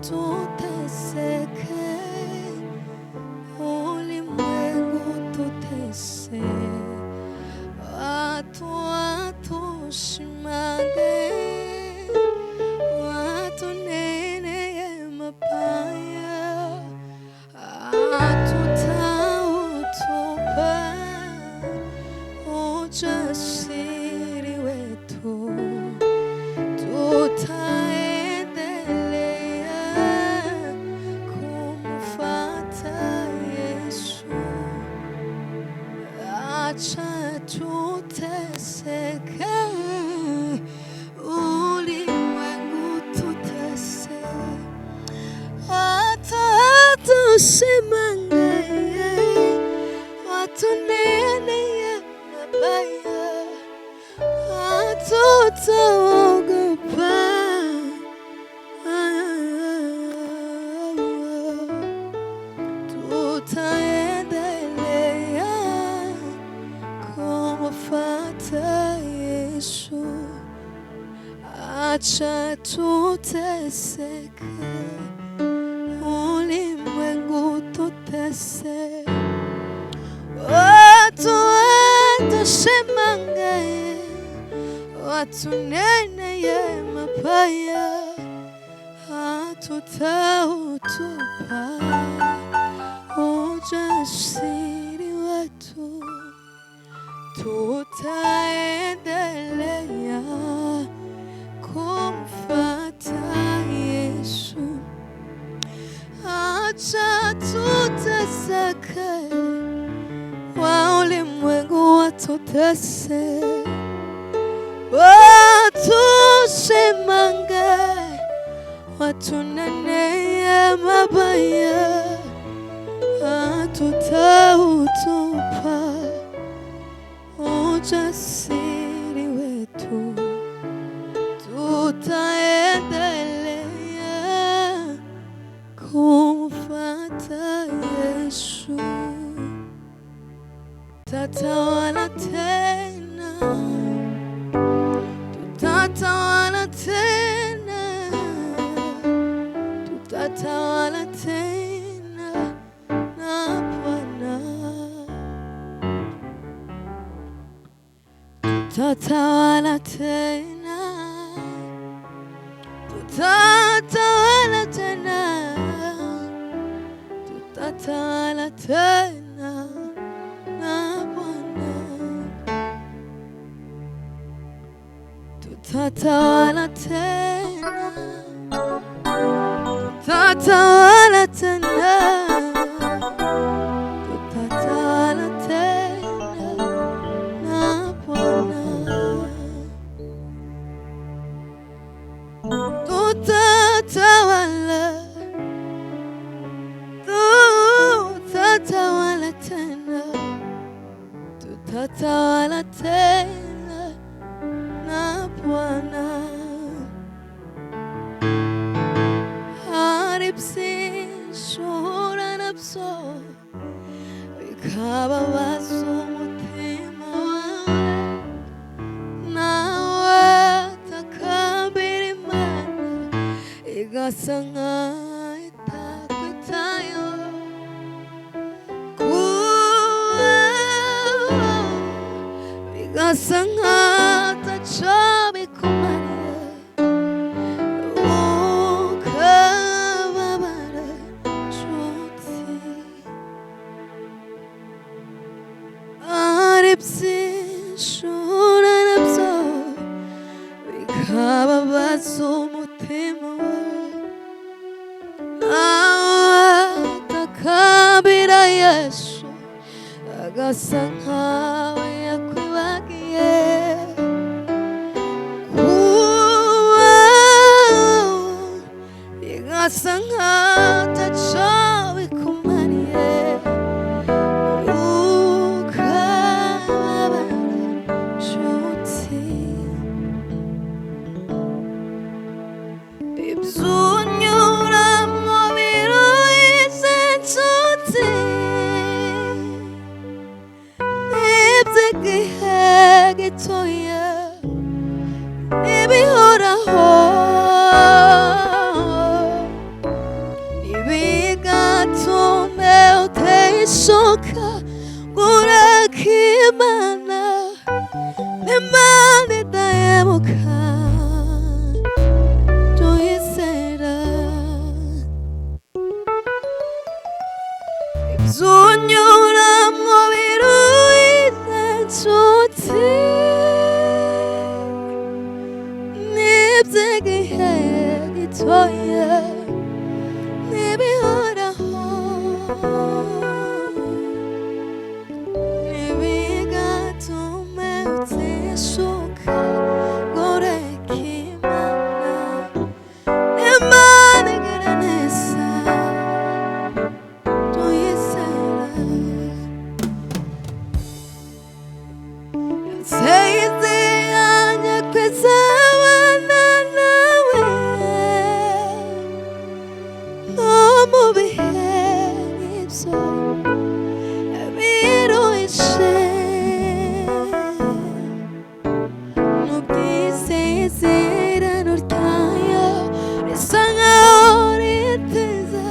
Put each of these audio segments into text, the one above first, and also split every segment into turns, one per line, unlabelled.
tuteseke, ulimwengu tutese, watu watushimage, watu neneye mabaya, hatutautupa ujasiri wetu, tutaendelea kumfuata Yesu. Acha tuteseke, ulimwengu tutese, hata tusimange, watu neneye mabaya, hatutaogopa, tutaendelea kumfuata Yesu. Acha tuteseke, ulimwengu tutese, watu watushimange, watu neneye mabaya, hatutautupa ujasiri wetu, tutaendelea kumfuata Yesu. Acha tuteseke, wa ulimwengu watutese, watushimange, watu neneye mabaya, hatutautupa ujasiri wetu, tutaendelea kumfuata Yesu. Tutatawala tena, tutatawala tena, tutatawala tena na Bwana. Tutatawala tena, tutatawala tena, tutatawala tena na Bwana. Tutatawala tena, tutatawala tena, tutatawala tena na Bwana. Tutatawala, tutatawala tena, tutatawala tena na Bwana. Haribsin shura nafso, ikababazo umutima wawe, nawe takabira Imana, igasa nkaho itakwitayeho. Bigasa nkaho ataco bikumariye, ukababara nshuti. Ari byinshi uhura nabyo, bikababaza umutima wawe, nawe takabira Yesu, agasa nkaho yakwibagiye. Bigasa nkaho ataco bikumariye, ukababara nshuti. Ibyunyuramo biruhije nshuti, iby'igihe gitoya n'ibihoraho. gitoya n'ibihoraho ntibigatume utishuka ngo ureke Imana igira neza tuyizere nsezeranye kuzabana nawe no mu bihe nk'ibyo biruhije n'ubwisezerano ryayo risa nkaho riteze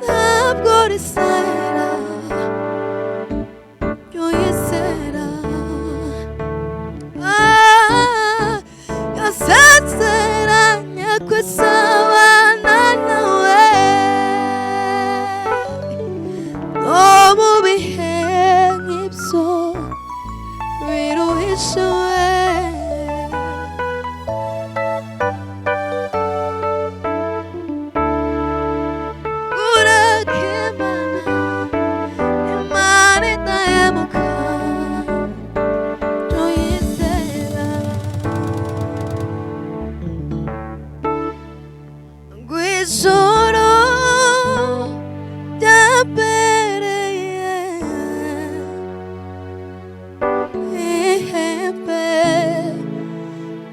ntabwo risera tuyizera yasezeranye kuzabana nawe no mu bihe nk'ibyo biruhije ureke Imana idahemuka tuyizera ngw'ijoro ryabereye ihembe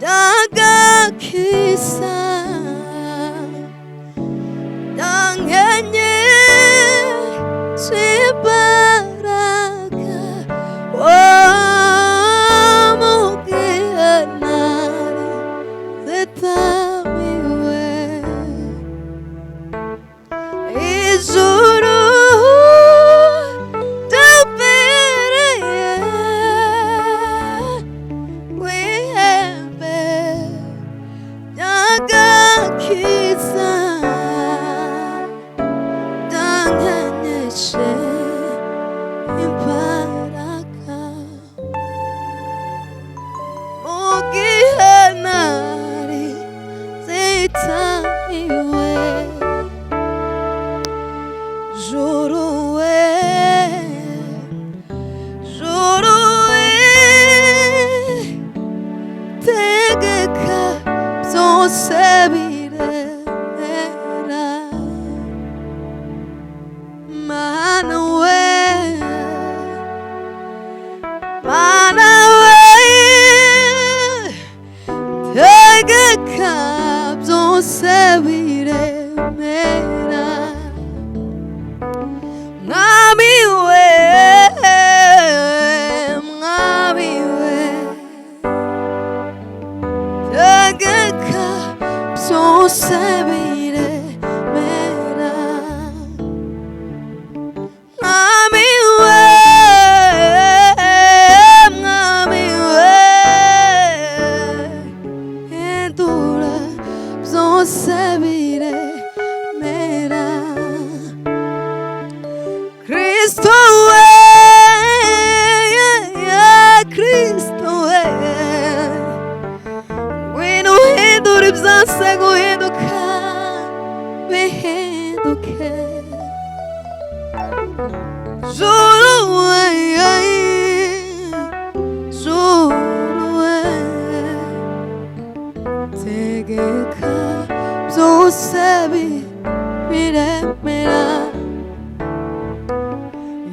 ry'agakiza ryankenye z'imbaraga wamubwiye ntari zitamiwe ijuru ryabereye wihembe ry'agakiza ryankenyeshe imbaraga mu gihe ntari zitamiwe juru we tegeka byose biremera Mana we tegeka byose biremera Mwami we tegeka byose biremera Mwami we hindura byose biremera Kristo we Kristo we ngwino uhindura ibyase guhinduka bihinduke juru we tegeka byose biremera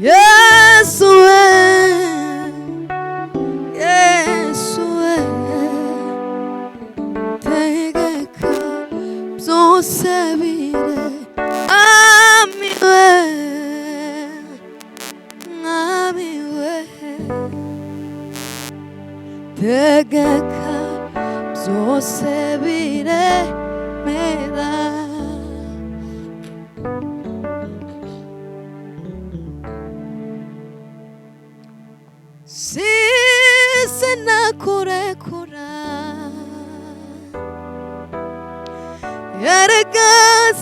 Yesu we tegeka byose Mwami we tegeka byose biremera sinakurekura erega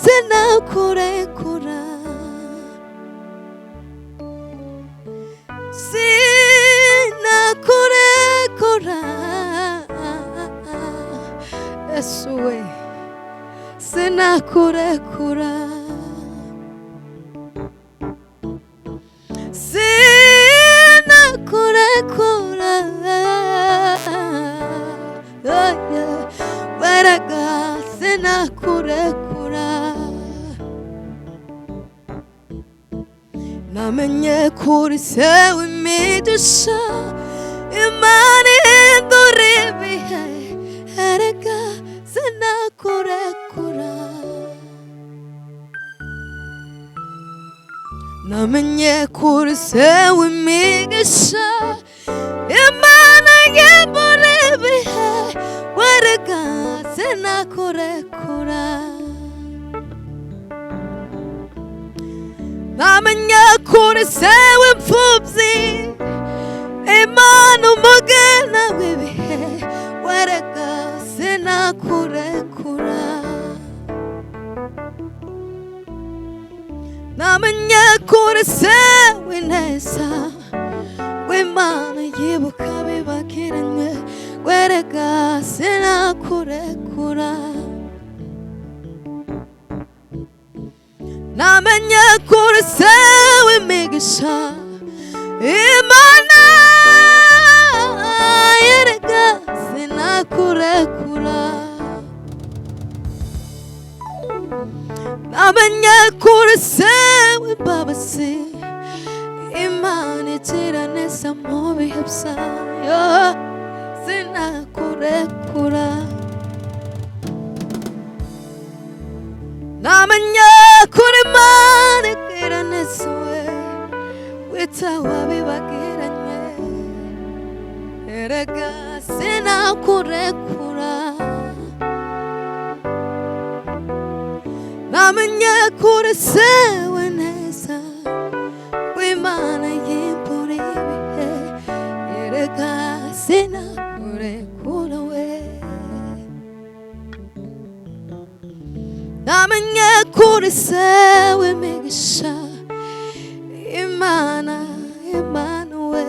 sinakurekura sinakurekura Yesu we sinakurekura, sinakurekura, wereka sinakurekura. namenye kuri se w'imigisha, Imana ihindura ibihe, erega sinakurekura. namenye kuri se w'imigisha, Imana ihindura ibihe, wereka sinakurekura. namenye kuri se w'imfubyi, Imana umugena w'ibihe, wereka sinakurekura. namenye kuri se w'ineza, w'Imana yibuka bibagiranye, wereka sinakurekura. namenye kuri se w'imigisha, Imana yereka sinakurekura. namenye kuri se w'imbabazi, Imana igira neza mu bihe byayo, sinakurekura. namenye kuri Imana igira neza, witaho abibagiranye, erega sinakurekura. namenye kuri se w'ineza, w'Imana yimbura ibihe, erega sinakurekura we. namenye kuri se w'imigisha, Imana we,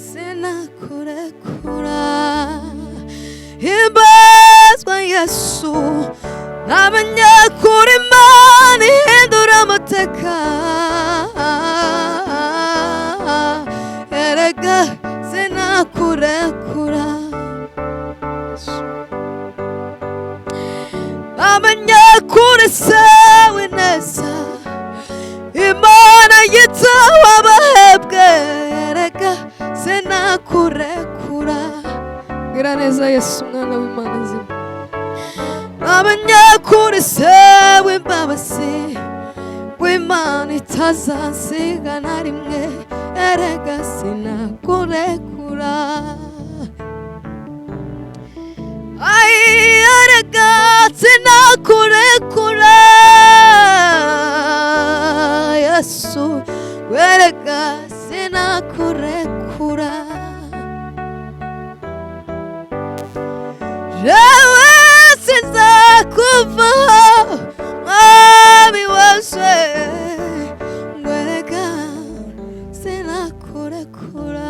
sinakurekura. himbazwa Yesu, namenye kuri Imana ihindura amateka, erega sinakurekura. namenye kuri se w'ineza, Imana yitaho abahebwe, erega sinakurekura. gira neza Yesu mwana w'Imana nzima. namenye kuri se w'imbabazi, w'Imana itazansiga na rimwe, erega sinakurekura. erega sinakurekura. Yesu, wereka sinakurekura. jewe sinzakuvaho, mwami wose, wereka sinakurekura.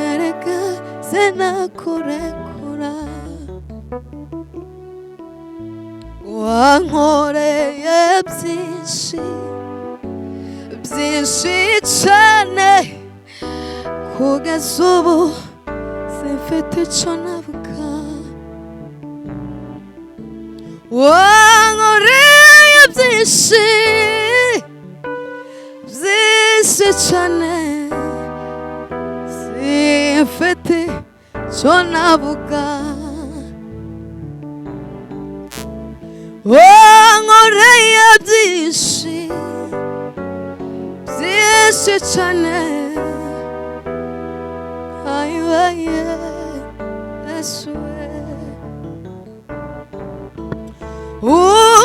erega sinakurekura. wankoreye byinshi, byinshi cyane, kugeza ubu simfite icyo navuga. wankoreye byinshi, byinshi cyane, simfite icyo navuga. wankoreye byinshi, byinshi cyane, ayiweye Yesu we.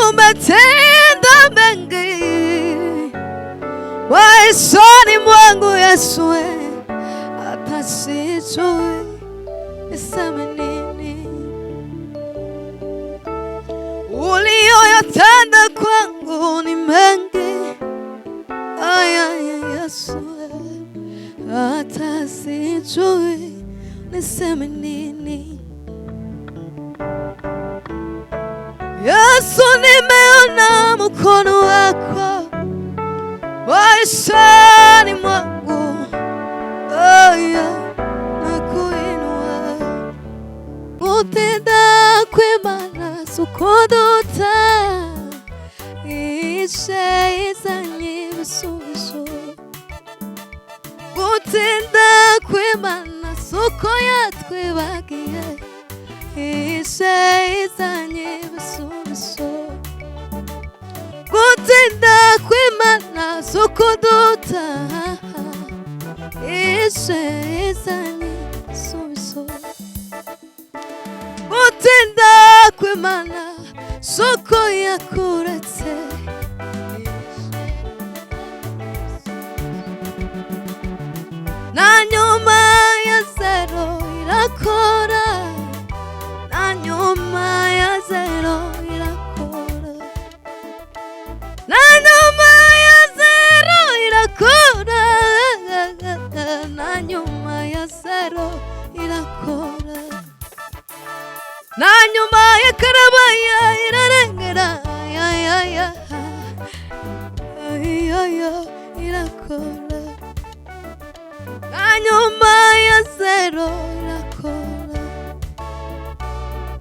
umetenda mengi, maishani mwangu Yesu we, hata sijui niseme nini. uliyoyatenda kwangu ni mengi, nipasue, hata sijui niseme nini. Yesu, nimeona mkono wako maishani mwangu, nakuinua. Utenda kw'Imana sukudota, ishe izanye ibisubizo. Utenda kw'Imana suko yatwibagiye, ishe izanye ibisubizo. Utenda kw'Imana sukudota, ishe izanye ibisubizo. Utenda kw'Imana suko yakuretse, na nyuma ya zero irakora, na nyuma ya zero irakora, na nyuma ya zero irakora, na nyuma ya zero irakora, na nyuma ya karabaya irarengera, irakora, na nyuma ya zero irakora,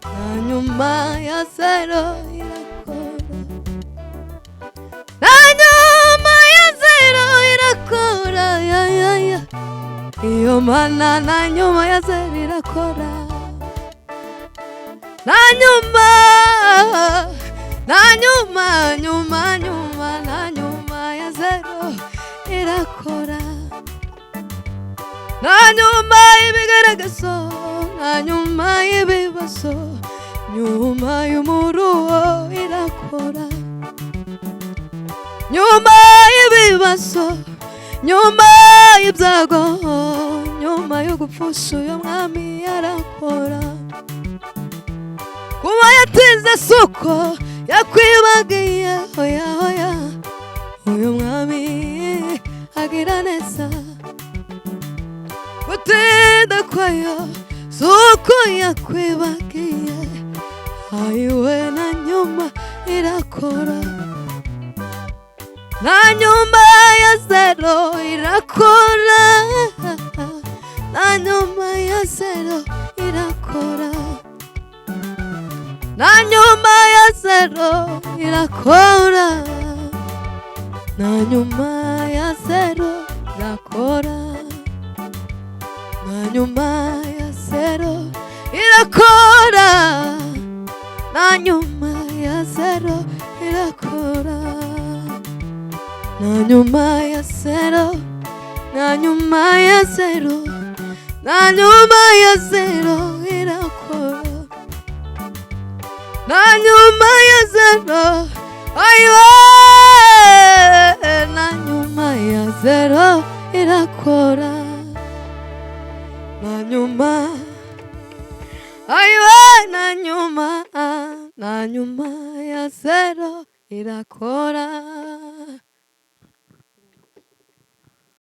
na nyuma ya zero irakora, na nyuma ya zero irakora, iyo Mana na nyuma ya zero irakora, na nyuma na nyuma ya zero irakora, na nyuma y'ibigaragazo, na nyuma y'ibibazo, nyuma y'umuruho irakora, nyuma y'ibibazo, nyuma y'ibyago, nyuma yo gupfusha uyu mwami yarakora. Kuba yatinze suko yakwibagiye, hoya uyu mwami agira neza. Gutinda kwayo suko yakwibagiye, ayiwe na nyuma irakora, na nyuma ya zero irakora, na nyuma ya zero irakora, na nyuma ya zero irakora, na nyuma ya zero irakora, na nyuma ya zero irakora, na nyuma ya zero irakora, na nyuma ya zero, na nyuma ya zero, na nyuma ya zero irakora, na nyuma ya zero, ayiwe, na nyuma ya zero irakora, na nyuma, ayiwe, na nyuma ya zero irakora.